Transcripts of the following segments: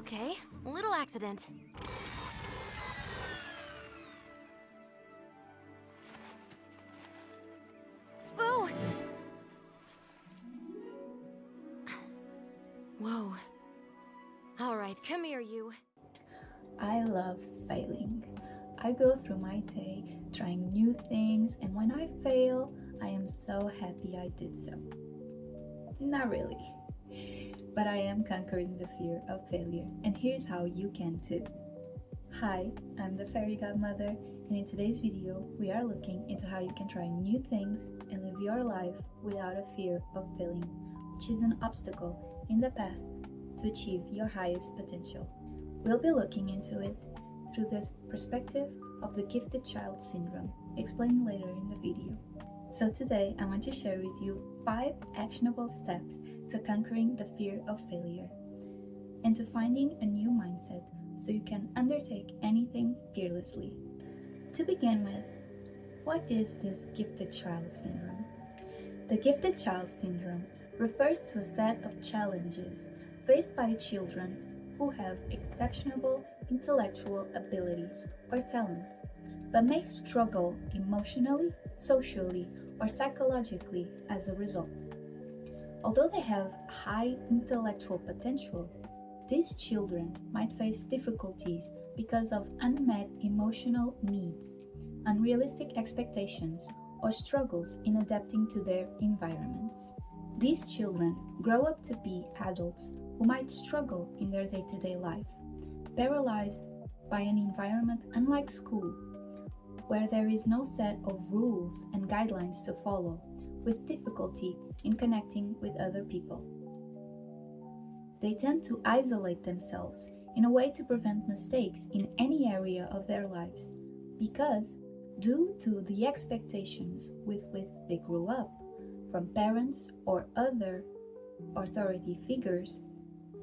Okay, little accident. Oh! Whoa. All right, come here, you. I love failing. I go through my day trying new things, and when I fail, I am so happy I did so. Not really, but I am conquering the fear of failure, and here's how you can too. Hi, I'm the Fairy Godmother, and in today's video, we are looking into how you can try new things and live your life without a fear of failing, which is an obstacle in the path to achieve your highest potential. We'll be looking into it through this perspective of the gifted child syndrome, explained later in the video. So today, I want to share with you 5 actionable steps to conquering the fear of failure and to finding a new mindset so you can undertake anything fearlessly. To begin with, what is this gifted child syndrome? The gifted child syndrome refers to a set of challenges faced by children who have exceptional intellectual abilities or talents, but may struggle emotionally, socially, or psychologically as a result. Although they have high intellectual potential, these children might face difficulties because of unmet emotional needs, unrealistic expectations, or struggles in adapting to their environments. These children grow up to be adults who might struggle in their day-to-day life, paralyzed by an environment unlike school, where there is no set of rules and guidelines to follow, with difficulty in connecting with other people. They tend to isolate themselves in a way to prevent mistakes in any area of their lives, because, due to the expectations with which they grew up, from parents or other authority figures,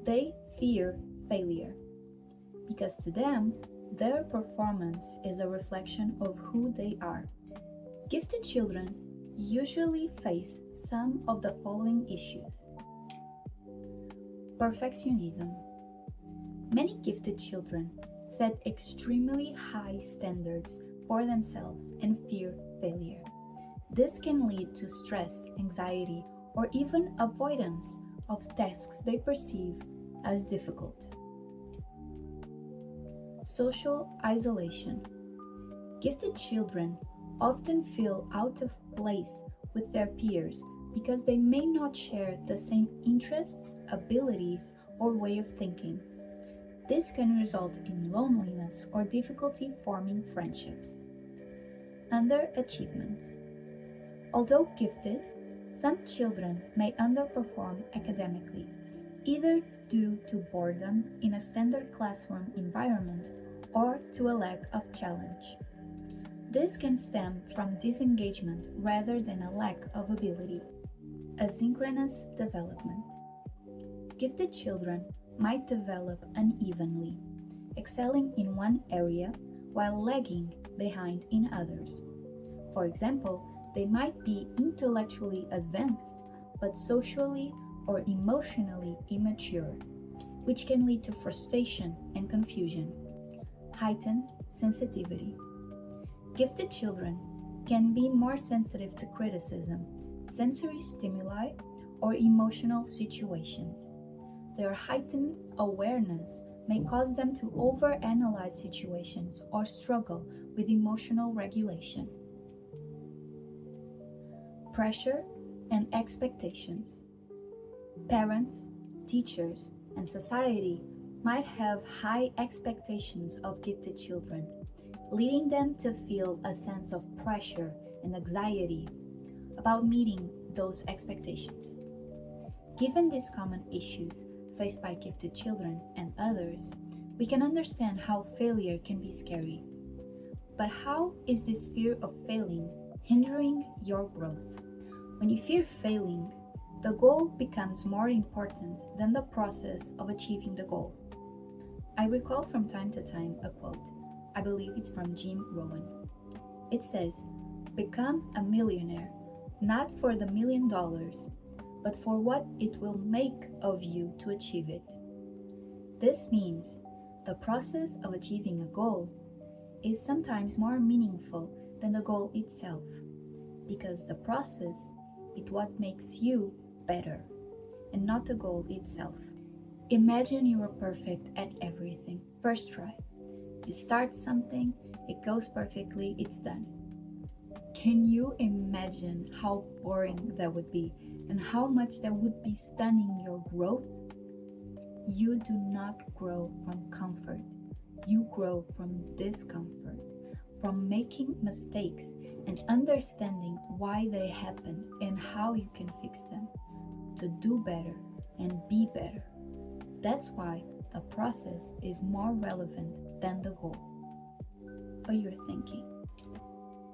they fear failure, because to them, their performance is a reflection of who they are. Gifted children usually face some of the following issues. Perfectionism. Many gifted children set extremely high standards for themselves and fear failure. This can lead to stress, anxiety, or even avoidance of tasks they perceive as difficult. Social isolation. Gifted children often feel out of place with their peers because they may not share the same interests, abilities, or way of thinking. This can result in loneliness or difficulty forming friendships. Underachievement. Although gifted, some children may underperform academically, either due to boredom in a standard classroom environment or to a lack of challenge. This can stem from disengagement rather than a lack of ability. Asynchronous development. Gifted children might develop unevenly, excelling in one area while lagging behind in others. For example, they might be intellectually advanced but socially or emotionally immature, which can lead to frustration and confusion. Heightened sensitivity. Gifted children can be more sensitive to criticism, sensory stimuli, or emotional situations. Their heightened awareness may cause them to overanalyze situations or struggle with emotional regulation. Pressure and expectations. Parents, teachers, and society might have high expectations of gifted children, leading them to feel a sense of pressure and anxiety about meeting those expectations. Given these common issues faced by gifted children and others, we can understand how failure can be scary. But how is this fear of failing hindering your growth? When you fear failing, the goal becomes more important than the process of achieving the goal. I recall from time to time a quote. I believe it's from Rohn. It says, "Become a millionaire, not for the $1 million, but for what it will make of you to achieve it." This means the process of achieving a goal is sometimes more meaningful than the goal itself, because the process is what makes you better and not the goal itself. Imagine you are perfect at everything. First try. You start something, it goes perfectly, it's done. Can you imagine how boring that would be and how much that would be stunning your growth? You do not grow from comfort. You grow from discomfort, from making mistakes and understanding why they happen and how you can fix them to do better and be better. That's why the process is more relevant than the goal. But you're thinking,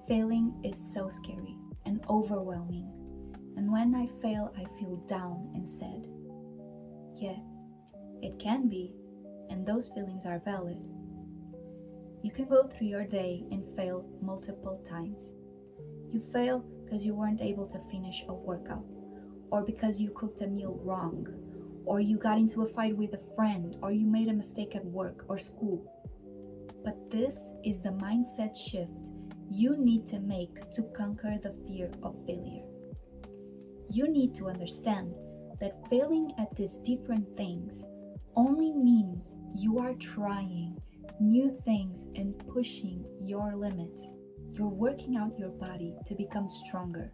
failing is so scary and overwhelming, and when I fail, I feel down and sad. Yeah, it can be, and those feelings are valid. You can go through your day and fail multiple times. You fail because you weren't able to finish a workout, or because you cooked a meal wrong, or you got into a fight with a friend, or you made a mistake at work or school. But this is the mindset shift you need to make to conquer the fear of failure. You need to understand that failing at these different things only means you are trying new things and pushing your limits. You're working out your body to become stronger.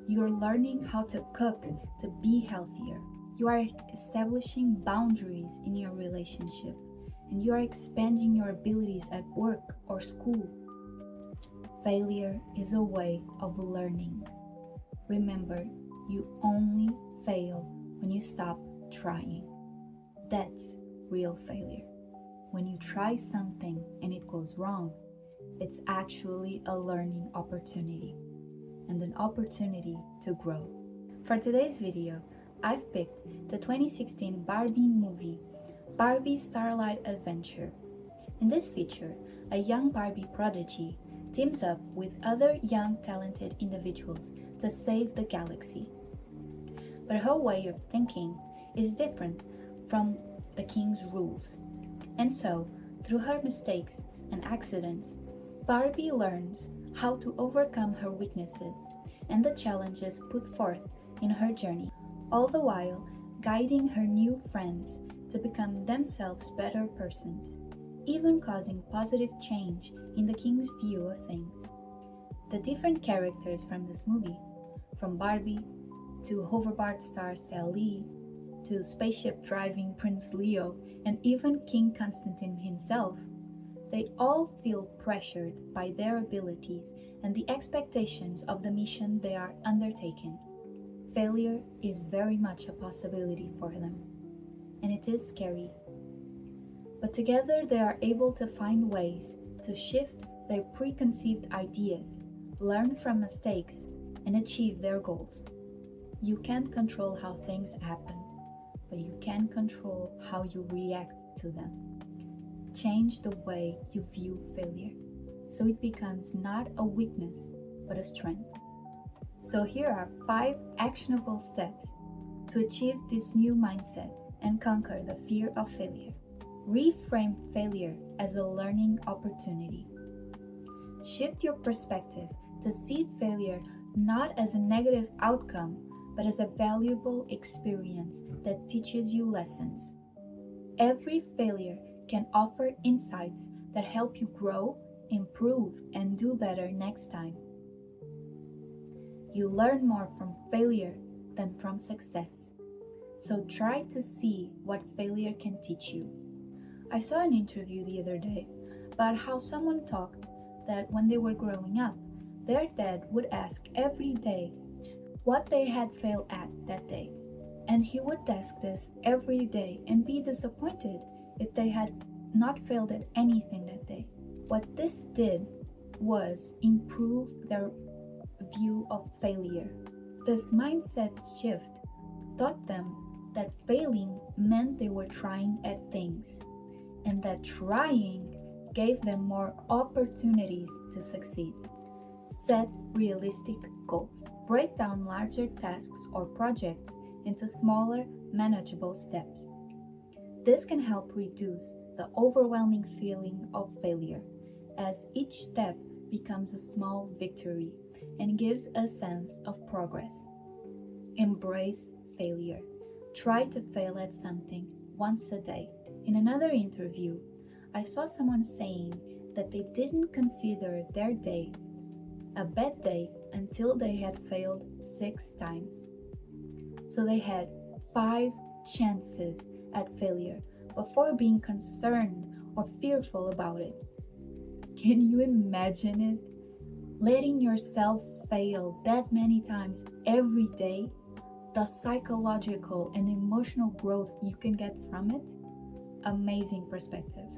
You're learning how to cook to be healthier. You are establishing boundaries in your relationship, and you are expanding your abilities at work or school. Failure is a way of learning. Remember, you only fail when you stop trying. That's real failure. When you try something and it goes wrong, it's actually a learning opportunity and an opportunity to grow. For today's video, I've picked the 2016 Barbie movie, Barbie Starlight Adventure. In this feature, a young Barbie prodigy teams up with other young talented individuals to save the galaxy. But her way of thinking is different from the king's rules. And so, through her mistakes and accidents, Barbie learns how to overcome her weaknesses and the challenges put forth in her journey, all the while guiding her new friends to become themselves better persons, even causing positive change in the king's view of things. The different characters from this movie, from Barbie to hoverboard star Sally, to spaceship driving Prince Leo, and even King Constantine himself, they all feel pressured by their abilities and the expectations of the mission they are undertaking. Failure is very much a possibility for them, and it is scary. But together they are able to find ways to shift their preconceived ideas, learn from mistakes, and achieve their goals. You can't control how things happen, but you can control how you react to them. Change the way you view failure, so it becomes not a weakness, but a strength. So here are 5 actionable steps to achieve this new mindset and conquer the fear of failure. Reframe failure as a learning opportunity. Shift your perspective to see failure not as a negative outcome, but as a valuable experience that teaches you lessons. Every failure can offer insights that help you grow, improve, and do better next time. You learn more from failure than from success. So try to see what failure can teach you. I saw an interview the other day about how someone talked that when they were growing up, their dad would ask every day what they had failed at that day. And he would ask this every day and be disappointed if they had not failed at anything that day. What this did was improve their view of failure. This mindset shift taught them that failing meant they were trying at things, and that trying gave them more opportunities to succeed. Set realistic goals. Break down larger tasks or projects into smaller, manageable steps. This can help reduce the overwhelming feeling of failure, as each step becomes a small victory and gives a sense of progress. Embrace failure. Try to fail at something once a day. In another interview, I saw someone saying that they didn't consider their day a bad day until they had failed 6 times. So they had 5 chances at failure before being concerned or fearful about it. Can you imagine it? Letting yourself fail that many times every day, the psychological and emotional growth you can get from it? Amazing perspective.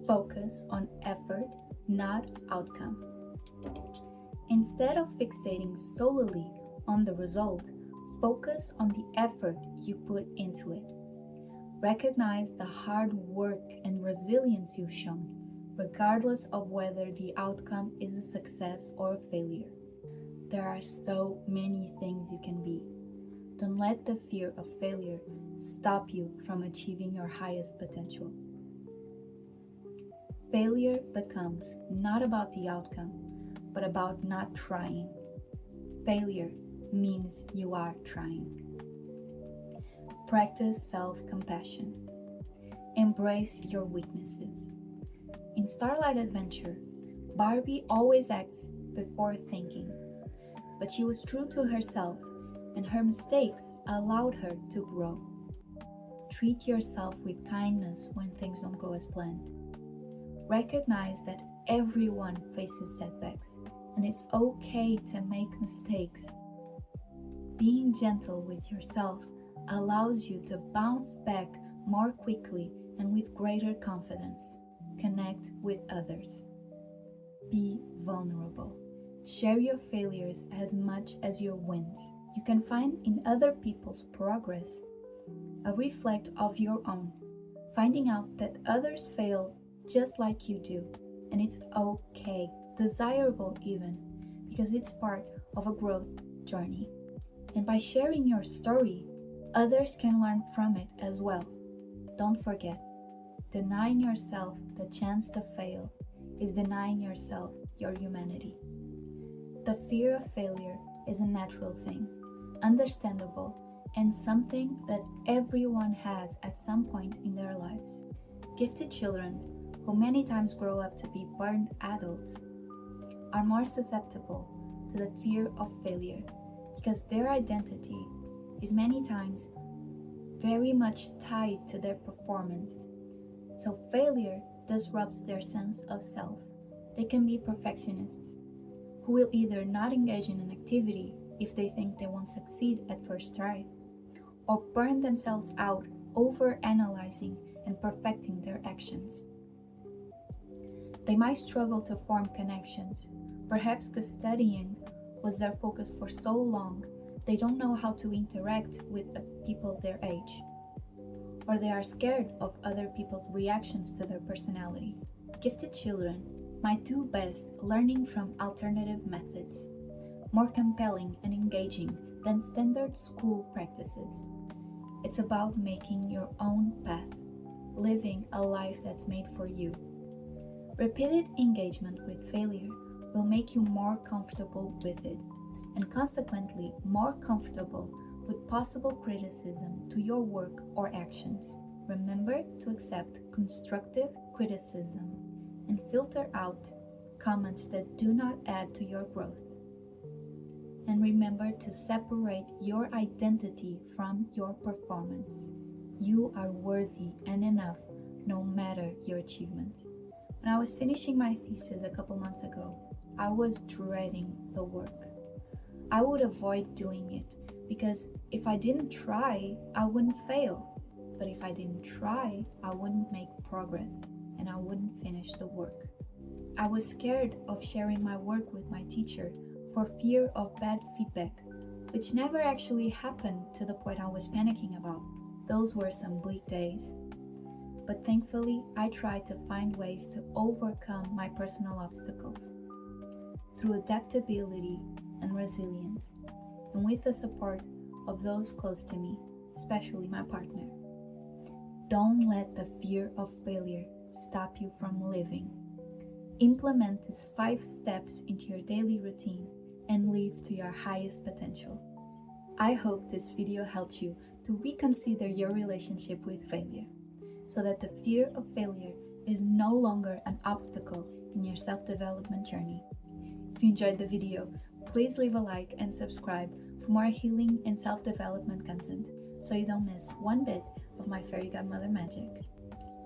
Focus on effort, not outcome. Instead of fixating solely on the result, focus on the effort you put into it. Recognize the hard work and resilience you've shown, regardless of whether the outcome is a success or a failure. There are so many things you can be. Don't let the fear of failure stop you from achieving your highest potential. Failure becomes not about the outcome, but about not trying. Failure means you are trying. Practice self-compassion. Embrace your weaknesses. In Starlight Adventure, Barbie always acts before thinking, but she was true to herself, and her mistakes allowed her to grow. Treat yourself with kindness when things don't go as planned. Recognize that everyone faces setbacks, and it's okay to make mistakes. Being gentle with yourself allows you to bounce back more quickly and with greater confidence. Connect with others. Be vulnerable. Share your failures as much as your wins. You can find in other people's progress a reflect of your own, finding out that others fail just like you do, and it's okay, desirable even, because it's part of a growth journey. And by sharing your story, others can learn from it as well. Don't forget, denying yourself the chance to fail is denying yourself your humanity. The fear of failure is a natural thing, understandable, and something that everyone has at some point in their lives. Gifted children, who many times grow up to be burned adults, are more susceptible to the fear of failure because their identity is many times very much tied to their performance. So failure disrupts their sense of self. They can be perfectionists who will either not engage in an activity if they think they won't succeed at first try, or burn themselves out over analyzing and perfecting their actions. They might struggle to form connections, perhaps because studying was their focus for so long they don't know how to interact with people their age, or they are scared of other people's reactions to their personality. Gifted children might do best learning from alternative methods, more compelling and engaging than standard school practices. It's about making your own path, living a life that's made for you. Repeated engagement with failure will make you more comfortable with it, and consequently more comfortable with possible criticism to your work or actions. Remember to accept constructive criticism and filter out comments that do not add to your growth. And remember to separate your identity from your performance. You are worthy and enough no matter your achievements. When I was finishing my thesis a couple months ago, I was dreading the work. I would avoid doing it because if I didn't try, I wouldn't fail. But if I didn't try, I wouldn't make progress and I wouldn't finish the work. I was scared of sharing my work with my teacher for fear of bad feedback, which never actually happened to the point I was panicking about. Those were some bleak days. But thankfully, I tried to find ways to overcome my personal obstacles through adaptability and resilience, and with the support of those close to me, especially my partner. Don't let the fear of failure stop you from living. Implement these 5 steps into your daily routine and live to your highest potential. I hope this video helps you to reconsider your relationship with failure, so that the fear of failure is no longer an obstacle in your self-development journey. If you enjoyed the video, please leave a like and subscribe for more healing and self-development content so you don't miss one bit of my Fairy Godmother magic.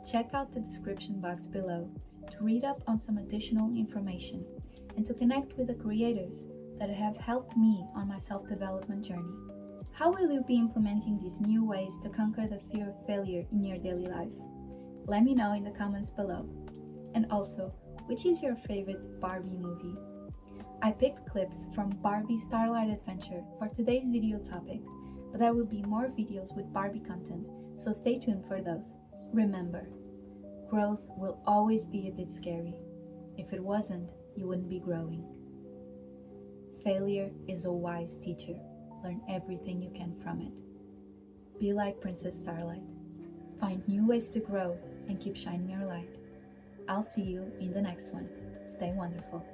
Check out the description box below to read up on some additional information and to connect with the creators that have helped me on my self-development journey. How will you be implementing these new ways to conquer the fear of failure in your daily life? Let me know in the comments below. And also, which is your favorite Barbie movie? I picked clips from Barbie Starlight Adventure for today's video topic, but there will be more videos with Barbie content, so stay tuned for those. Remember, growth will always be a bit scary. If it wasn't, you wouldn't be growing. Failure is a wise teacher. Learn everything you can from it. Be like Princess Starlight. Find new ways to grow and keep shining your light. I'll see you in the next one. Stay wonderful.